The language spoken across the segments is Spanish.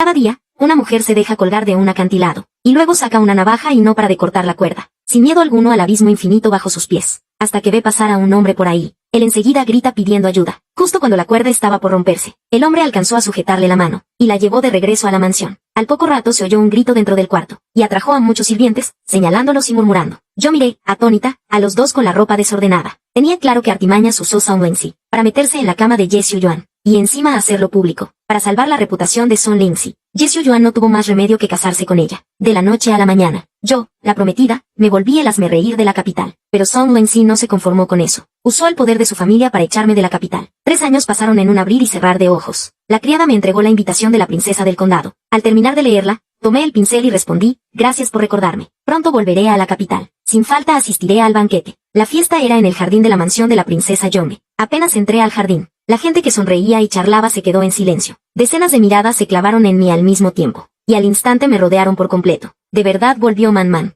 Cada día, una mujer se deja colgar de un acantilado, y luego saca una navaja y no para de cortar la cuerda, sin miedo alguno al abismo infinito bajo sus pies, hasta que ve pasar a un hombre por ahí. Él enseguida grita pidiendo ayuda. Justo cuando la cuerda estaba por romperse, el hombre alcanzó a sujetarle la mano, y la llevó de regreso a la mansión. Al poco rato se oyó un grito dentro del cuarto, y atrajo a muchos sirvientes, señalándolos y murmurando. Yo miré, atónita, a los dos con la ropa desordenada. Tenía claro que artimañas usó Sun Lingxi, para meterse en la cama de Jessie Yuan, y encima hacerlo público, para salvar la reputación de Sun Lingxi. Jessie Yuan no tuvo más remedio que casarse con ella. De la noche a la mañana, yo, la prometida, me volví el hazmerreír de la capital. Pero Sun Lingxi no se conformó con eso. Usó el poder de su familia para echarme de la capital. 3 años pasaron en un abrir y cerrar de ojos. La criada me entregó la invitación de la princesa del condado. Al terminar de leerla, tomé el pincel y respondí, gracias por recordarme. Pronto volveré a la capital. Sin falta asistiré al banquete. La fiesta era en el jardín de la mansión de la princesa Yonge. Apenas entré al jardín, la gente que sonreía y charlaba se quedó en silencio. Decenas de miradas se clavaron en mí al mismo tiempo, y al instante me rodearon por completo. De verdad volvió Man Man.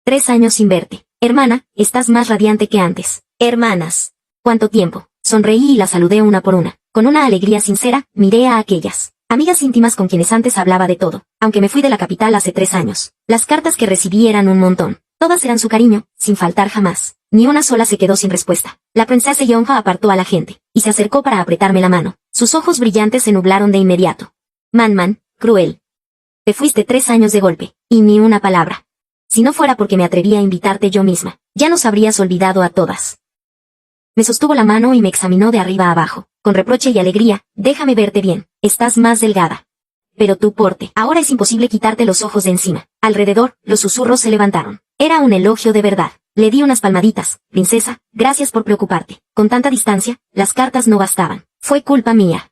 3 años sin verte. Hermana, estás más radiante que antes. Hermanas. ¿Cuánto tiempo? Sonreí y la saludé una por una. Con una alegría sincera, miré a aquellas amigas íntimas con quienes antes hablaba de todo, aunque me fui de la capital hace 3 años. Las cartas que recibí eran un montón. Todas eran su cariño, sin faltar jamás. Ni una sola se quedó sin respuesta. La princesa Yonja apartó a la gente, y se acercó para apretarme la mano. Sus ojos brillantes se nublaron de inmediato. Man Man, cruel. Te fuiste 3 años de golpe, y ni una palabra. Si no fuera porque me atreví a invitarte yo misma, ya nos habrías olvidado a todas. Me sostuvo la mano y me examinó de arriba a abajo, con reproche y alegría. Déjame verte bien, estás más delgada. Pero tu porte, ahora es imposible quitarte los ojos de encima. Alrededor, los susurros se levantaron. Era un elogio de verdad. Le di unas palmaditas. Princesa, gracias por preocuparte. Con tanta distancia, las cartas no bastaban. Fue culpa mía.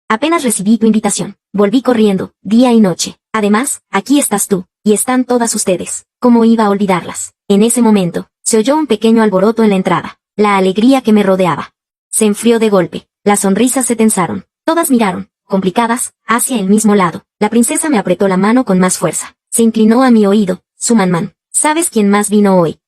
Apenas recibí tu invitación, volví corriendo, día y noche. Además, aquí estás tú, y están todas ustedes. ¿Cómo iba a olvidarlas? En ese momento, se oyó un pequeño alboroto en la entrada. La alegría que me rodeaba se enfrió de golpe. Las sonrisas se tensaron. Todas miraron, complicadas, hacia el mismo lado. La princesa me apretó la mano con más fuerza. Se inclinó a mi oído. Su Man Man. ¿Sabes quién más vino hoy?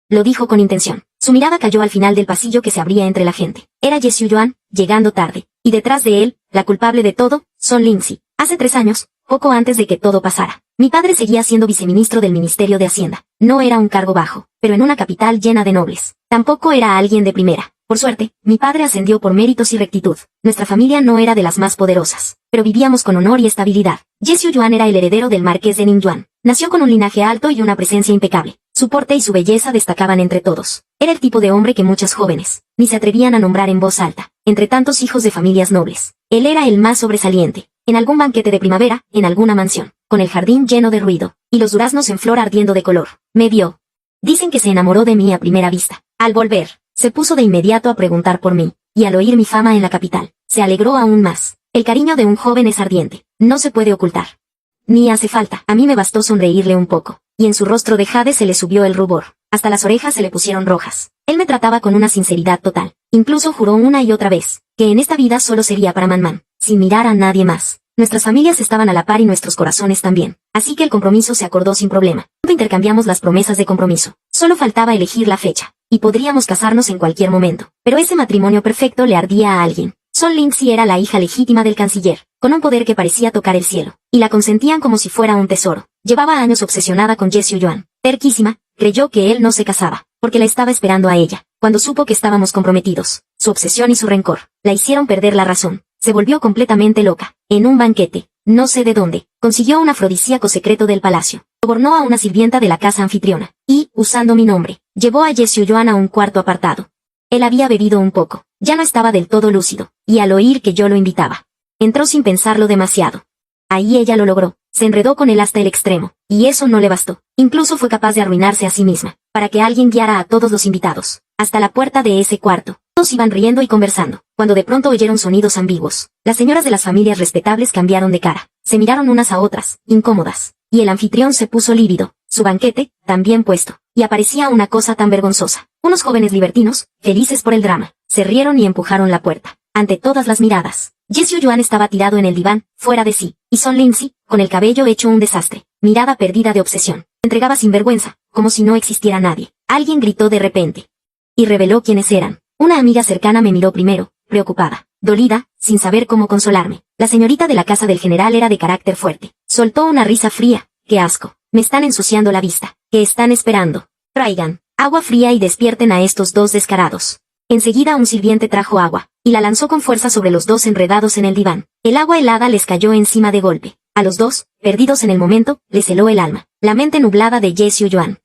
Lo dijo con intención. Su mirada cayó al final del pasillo que se abría entre la gente. Era Jessie Yuan, llegando tarde. Y detrás de él, la culpable de todo, Sun Lingxi. Hace 3 años, poco antes de que todo pasara, mi padre seguía siendo viceministro del Ministerio de Hacienda. No era un cargo bajo, pero en una capital llena de nobles. Tampoco era alguien de primera. Por suerte, mi padre ascendió por méritos y rectitud. Nuestra familia no era de las más poderosas, pero vivíamos con honor y estabilidad. Jessie Yuan era el heredero del marqués de Ningyuan. Nació con un linaje alto y una presencia impecable. Su porte y su belleza destacaban entre todos. Era el tipo de hombre que muchas jóvenes ni se atrevían a nombrar en voz alta, entre tantos hijos de familias nobles. Él era el más sobresaliente. En algún banquete de primavera, en alguna mansión, con el jardín lleno de ruido, y los duraznos en flor ardiendo de color, me vio. Dicen que se enamoró de mí a primera vista. Al volver, se puso de inmediato a preguntar por mí, y al oír mi fama en la capital, se alegró aún más. El cariño de un joven es ardiente, no se puede ocultar. Ni hace falta, a mí me bastó sonreírle un poco, y en su rostro de jade se le subió el rubor, hasta las orejas se le pusieron rojas. Él me trataba con una sinceridad total, incluso juró una y otra vez, que en esta vida solo sería para Man Man, sin mirar a nadie más. Nuestras familias estaban a la par y nuestros corazones también, así que el compromiso se acordó sin problema. Pronto intercambiamos las promesas de compromiso. Solo faltaba elegir la fecha, y podríamos casarnos en cualquier momento. Pero ese matrimonio perfecto le ardía a alguien. Sun Lingxi era la hija legítima del canciller, con un poder que parecía tocar el cielo, y la consentían como si fuera un tesoro. Llevaba años obsesionada con Jessie Yuan. Terquísima, creyó que él no se casaba, porque la estaba esperando a ella. Cuando supo que estábamos comprometidos, su obsesión y su rencor la hicieron perder la razón. Se volvió completamente loca. En un banquete, no sé de dónde, consiguió un afrodisíaco secreto del palacio. Sobornó a una sirvienta de la casa anfitriona, y, usando mi nombre, llevó a Jessie Yuan a un cuarto apartado. Él había bebido un poco, ya no estaba del todo lúcido, y al oír que yo lo invitaba, entró sin pensarlo demasiado. Ahí ella lo logró, se enredó con él hasta el extremo, y eso no le bastó. Incluso fue capaz de arruinarse a sí misma, para que alguien guiara a todos los invitados, hasta la puerta de ese cuarto. Todos iban riendo y conversando, cuando de pronto oyeron sonidos ambiguos. Las señoras de las familias respetables cambiaron de cara, se miraron unas a otras, incómodas, y el anfitrión se puso lívido, su banquete, también puesto, y aparecía una cosa tan vergonzosa. Unos jóvenes libertinos, felices por el drama, se rieron y empujaron la puerta, ante todas las miradas. Jessie Yuan estaba tirado en el diván, fuera de sí, y Sun Lingxi, con el cabello hecho un desastre, mirada perdida de obsesión, entregaba sin vergüenza, como si no existiera nadie. Alguien gritó de repente, y reveló quiénes eran. Una amiga cercana me miró primero, preocupada, dolida, sin saber cómo consolarme. La señorita de la casa del general era de carácter fuerte. Soltó una risa fría. ¡Qué asco! Me están ensuciando la vista. ¿Qué están esperando? Traigan agua fría y despierten a estos dos descarados. Enseguida un sirviente trajo agua, y la lanzó con fuerza sobre los dos enredados en el diván. El agua helada les cayó encima de golpe. A los dos, perdidos en el momento, les heló el alma. La mente nublada de Ye Xiuyuan.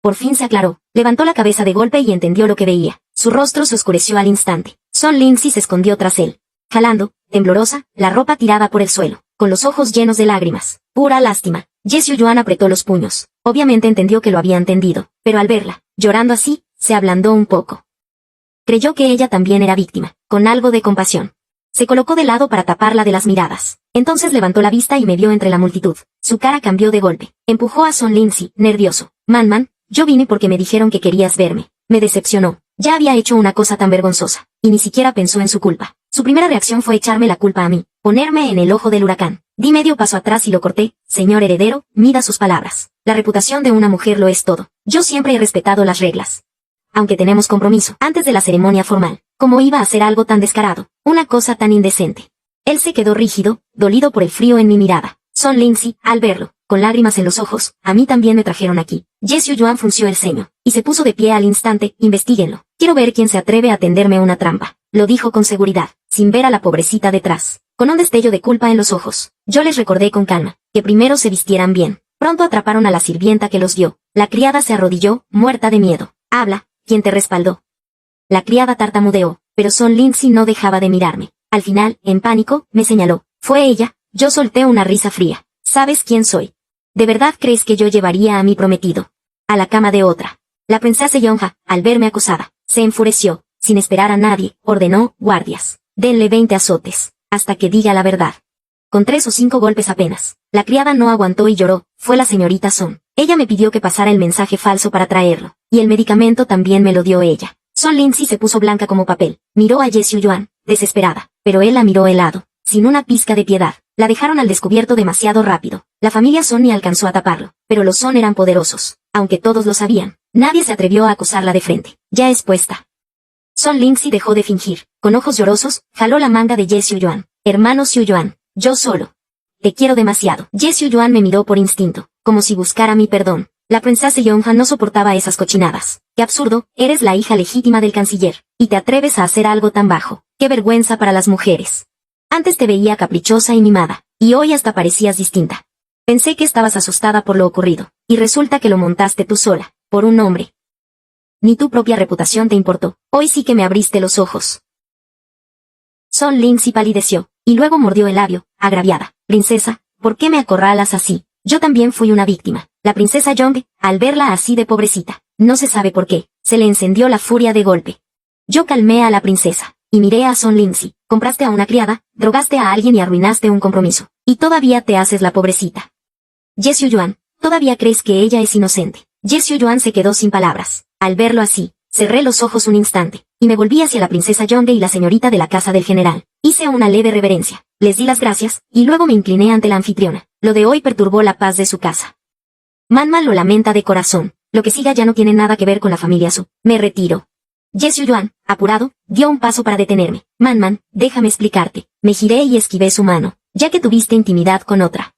Por fin se aclaró, levantó la cabeza de golpe y entendió lo que veía. Su rostro se oscureció al instante. Son Lingzi se escondió tras él, jalando, temblorosa, la ropa tirada por el suelo, con los ojos llenos de lágrimas. Pura lástima. Ye Xiuyuan apretó los puños. Obviamente entendió que lo había entendido, pero al verla, llorando así, se ablandó un poco. Creyó que ella también era víctima, con algo de compasión. Se colocó de lado para taparla de las miradas. Entonces levantó la vista y me vio entre la multitud. Su cara cambió de golpe. Empujó a Son Lingzi, nervioso. Man, yo vine porque me dijeron que querías verme. Me decepcionó. Ya había hecho una cosa tan vergonzosa, y ni siquiera pensó en su culpa. Su primera reacción fue echarme la culpa a mí, ponerme en el ojo del huracán. Di medio paso atrás y lo corté. Señor heredero, mida sus palabras. La reputación de una mujer lo es todo. Yo siempre he respetado las reglas. Aunque tenemos compromiso, antes de la ceremonia formal, ¿cómo iba a hacer algo tan descarado? Una cosa tan indecente. Él se quedó rígido, dolido por el frío en mi mirada. Son Lingzi, al verlo, con lágrimas en los ojos, a mí también me trajeron aquí. Ye Xiuyuan frunció el ceño, y se puso de pie al instante. Investíguenlo. Quiero ver quién se atreve a tenderme una trampa. Lo dijo con seguridad, sin ver a la pobrecita detrás, con un destello de culpa en los ojos. Yo les recordé con calma, que primero se vistieran bien. Pronto atraparon a la sirvienta que los vio. La criada se arrodilló, muerta de miedo. Habla, ¿quién te respaldó? La criada tartamudeó, pero Son Lingzi no dejaba de mirarme. Al final, en pánico, me señaló. Fue ella. Yo solté una risa fría. ¿Sabes quién soy? ¿De verdad crees que yo llevaría a mi prometido a la cama de otra? La princesa Yonja, al verme acosada, se enfureció. Sin esperar a nadie, ordenó, guardias, denle 20 azotes, hasta que diga la verdad. Con 3 o 5 golpes apenas. La criada no aguantó y lloró. Fue la señorita Son. Ella me pidió que pasara el mensaje falso para traerlo, y el medicamento también me lo dio ella. Son Lingzi se puso blanca como papel. Miró a Ye Xiuyuan, desesperada, pero él la miró helado, sin una pizca de piedad. La dejaron al descubierto demasiado rápido. La familia Son ni alcanzó a taparlo, pero los Son eran poderosos. Aunque todos lo sabían, nadie se atrevió a acosarla de frente. Ya expuesta. Son Lingzi dejó de fingir. Con ojos llorosos, jaló la manga de Ye Xiuyuan. Hermano Xiuyuan, yo solo. Te quiero demasiado. Ye Xiuyuan me miró por instinto, como si buscara mi perdón. La princesa Yonja no soportaba esas cochinadas. ¡Qué absurdo! Eres la hija legítima del canciller, y te atreves a hacer algo tan bajo. ¡Qué vergüenza para las mujeres! Antes te veía caprichosa y mimada, y hoy hasta parecías distinta. Pensé que estabas asustada por lo ocurrido, y resulta que lo montaste tú sola, por un hombre. Ni tu propia reputación te importó. Hoy sí que me abriste los ojos. Son Lingzi palideció, y luego mordió el labio, agraviada. Princesa, ¿por qué me acorralas así? Yo también fui una víctima. La princesa Yong, al verla así de pobrecita, no se sabe por qué, se le encendió la furia de golpe. Yo calmé a la princesa, y miré a Son Lingzi. Compraste a una criada, drogaste a alguien y arruinaste un compromiso. Y todavía te haces la pobrecita. Ye Xiuyuan, ¿todavía crees que ella es inocente? Ye Xiuyuan se quedó sin palabras. Al verlo así, cerré los ojos un instante, y me volví hacia la princesa Yonge y la señorita de la casa del general. Hice una leve reverencia, les di las gracias, y luego me incliné ante la anfitriona. Lo de hoy perturbó la paz de su casa. Manma lo lamenta de corazón. Lo que siga ya no tiene nada que ver con la familia Su. Me retiro. Ye Xiuyuan, apurado, dio un paso para detenerme. Man, déjame explicarte. Me giré y esquivé su mano, ya que tuviste intimidad con otra.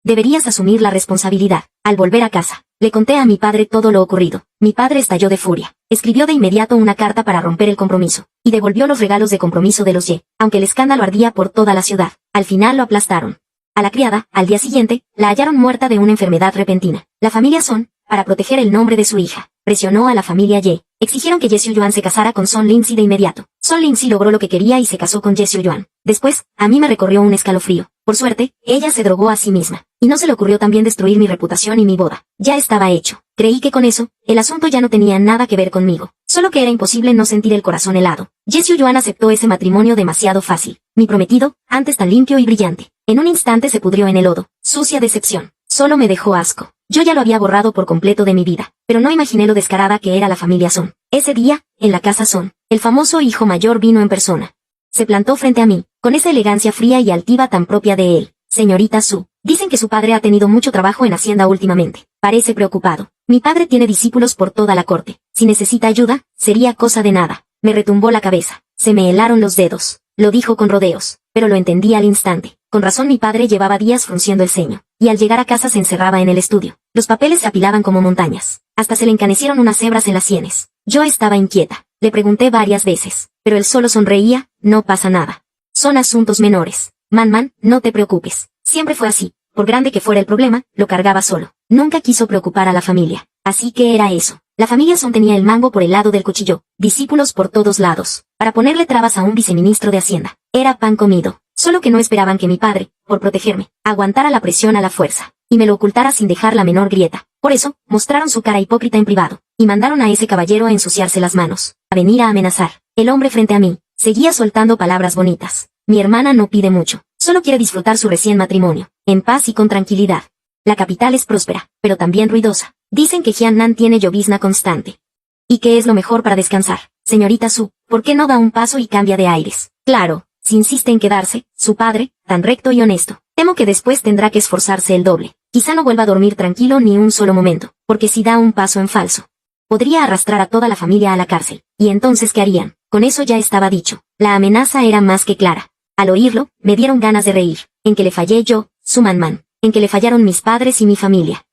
Deberías asumir la responsabilidad. Al volver a casa, le conté a mi padre todo lo ocurrido. Mi padre estalló de furia. Escribió de inmediato una carta para romper el compromiso, y devolvió los regalos de compromiso de los Ye, aunque el escándalo ardía por toda la ciudad. Al final lo aplastaron. A la criada, al día siguiente, la hallaron muerta de una enfermedad repentina. La familia Son, para proteger el nombre de su hija, presionó a la familia Ye. Exigieron que Ye Xiuyuan se casara con Son Lingzi de inmediato. Son Lingzi logró lo que quería y se casó con Ye Xiuyuan. Después, a mí me recorrió un escalofrío. Por suerte, ella se drogó a sí misma, y no se le ocurrió también destruir mi reputación y mi boda. Ya estaba hecho. Creí que con eso, el asunto ya no tenía nada que ver conmigo. Solo que era imposible no sentir el corazón helado. Ye Xiuyuan aceptó ese matrimonio demasiado fácil. Mi prometido, antes tan limpio y brillante, en un instante se pudrió en el lodo. Sucia decepción. Solo me dejó asco. Yo ya lo había borrado por completo de mi vida, pero no imaginé lo descarada que era la familia Son. Ese día, en la casa Son, el famoso hijo mayor vino en persona. Se plantó frente a mí, con esa elegancia fría y altiva tan propia de él. Señorita Su, dicen que su padre ha tenido mucho trabajo en Hacienda últimamente. Parece preocupado. Mi padre tiene discípulos por toda la corte. Si necesita ayuda, sería cosa de nada. Me retumbó la cabeza. Se me helaron los dedos. lo dijo con rodeos, pero lo entendí al instante. Con razón mi padre llevaba días frunciendo el ceño, y al llegar a casa se encerraba en el estudio. Los papeles se apilaban como montañas. Hasta se le encanecieron unas hebras en las sienes. Yo estaba inquieta. Le pregunté varias veces, pero él solo sonreía, no pasa nada. Son asuntos menores. Man, no te preocupes. Siempre fue así. Por grande que fuera el problema, lo cargaba solo. Nunca quiso preocupar a la familia. Así que era eso. La familia Son tenía el mango por el lado del cuchillo, discípulos por todos lados, para ponerle trabas a un viceministro de Hacienda. Era pan comido. Solo que no esperaban que mi padre, por protegerme, aguantara la presión a la fuerza, y me lo ocultara sin dejar la menor grieta. Por eso, mostraron su cara hipócrita en privado, y mandaron a ese caballero a ensuciarse las manos, a venir a amenazar. El hombre frente a mí, seguía soltando palabras bonitas. Mi hermana no pide mucho, solo quiere disfrutar su recién matrimonio, en paz y con tranquilidad. La capital es próspera, pero también ruidosa. Dicen que Jiannan tiene llovizna constante. ¿Y qué es lo mejor para descansar? Señorita Su, ¿por qué no da un paso y cambia de aires? Claro, si insiste en quedarse, su padre, tan recto y honesto, temo que después tendrá que esforzarse el doble. Quizá no vuelva a dormir tranquilo ni un solo momento, porque si da un paso en falso, podría arrastrar a toda la familia a la cárcel. ¿Y entonces qué harían? Con eso ya estaba dicho. La amenaza era más que clara. Al oírlo, me dieron ganas de reír. En que le fallé yo, Su Man. En que le fallaron mis padres y mi familia.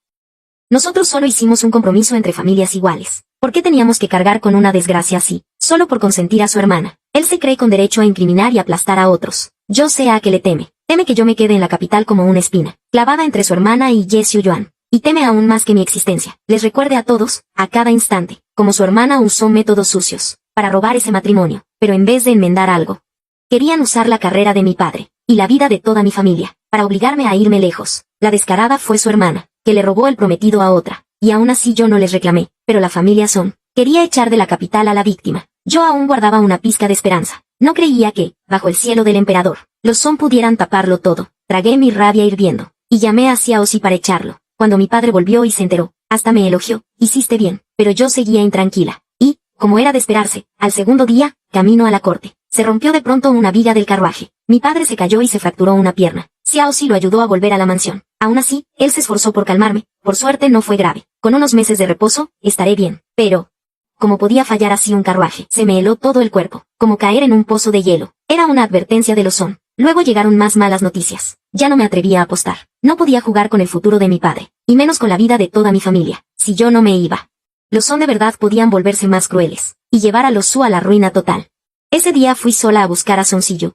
Nosotros solo hicimos un compromiso entre familias iguales. ¿Por qué teníamos que cargar con una desgracia así? Solo por consentir a su hermana. Él se cree con derecho a incriminar y aplastar a otros. Yo sé a qué le teme. Teme que yo me quede en la capital como una espina, clavada entre su hermana y Ye Xiuyuan. Y teme aún más que mi existencia les recuerde a todos, a cada instante, como su hermana usó métodos sucios, para robar ese matrimonio, pero en vez de enmendar algo. Querían usar la carrera de mi padre, y la vida de toda mi familia, para obligarme a irme lejos. La descarada fue su hermana, que le robó el prometido a otra, y aún así yo no les reclamé, pero la familia Son quería echar de la capital a la víctima. Yo aún guardaba una pizca de esperanza. No creía que, bajo el cielo del emperador, los Son pudieran taparlo todo. Tragué mi rabia hirviendo, y llamé a Xiaozi para echarlo. Cuando mi padre volvió y se enteró, hasta me elogió, hiciste bien, pero yo seguía intranquila. Y, como era de esperarse, al segundo día, camino a la corte, se rompió de pronto una viga del carruaje. Mi padre se cayó y se fracturó una pierna. Xiaozi lo ayudó a volver a la mansión. Aún así, él se esforzó por calmarme. Por suerte no fue grave. Con unos meses de reposo, estaré bien. Pero, ¿cómo podía fallar así un carruaje? Se me heló todo el cuerpo, como caer en un pozo de hielo. Era una advertencia de los Son. Luego llegaron más malas noticias. Ya no me atrevía a apostar. No podía jugar con el futuro de mi padre, y menos con la vida de toda mi familia, si yo no me iba. Los Son de verdad podían volverse más crueles, y llevar a los Su a la ruina total. Ese día fui sola a buscar a Soncillo,